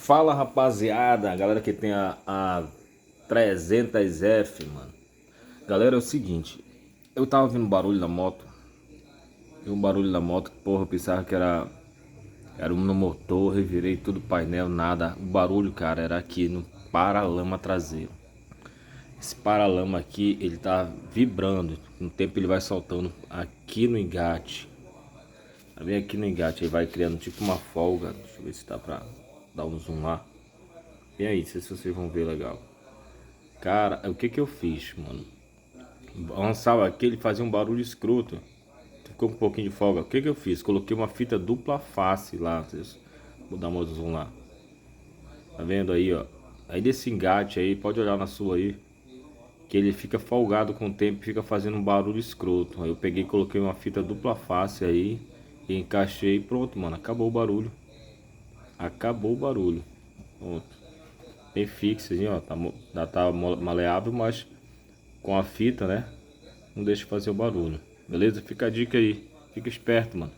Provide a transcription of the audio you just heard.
Fala rapaziada, a galera que tem a 300F, mano. Galera, é o seguinte, eu tava ouvindo barulho da moto. E o barulho da moto, porra, eu pensava que era um no motor, revirei tudo painel, nada. O barulho, cara, era aqui no paralama traseiro. Esse paralama aqui, ele tá vibrando. Com o tempo ele vai soltando aqui no engate. Tá bem aqui no engate, aí vai criando tipo uma folga. Deixa eu ver se dá pra dar um zoom lá. E aí, não sei se vocês vão ver legal. Cara, o que que eu fiz, mano? Lançava aqui, ele fazia um barulho escroto. Ficou com um pouquinho de folga. O que que eu fiz? Coloquei uma fita dupla face lá. Vou dar um zoom lá. Tá vendo aí, ó? Aí desse engate aí, pode olhar na sua aí. Que ele fica folgado com o tempo, fica fazendo um barulho escroto. Aí eu peguei e coloquei uma fita dupla face aí. E encaixei e pronto, mano. Acabou o barulho. Acabou o barulho. Pronto. Bem fixo, assim, ó. Tá maleável, mas com a fita, né? Não deixa fazer o barulho. Beleza? Fica a dica aí. Fica esperto, mano.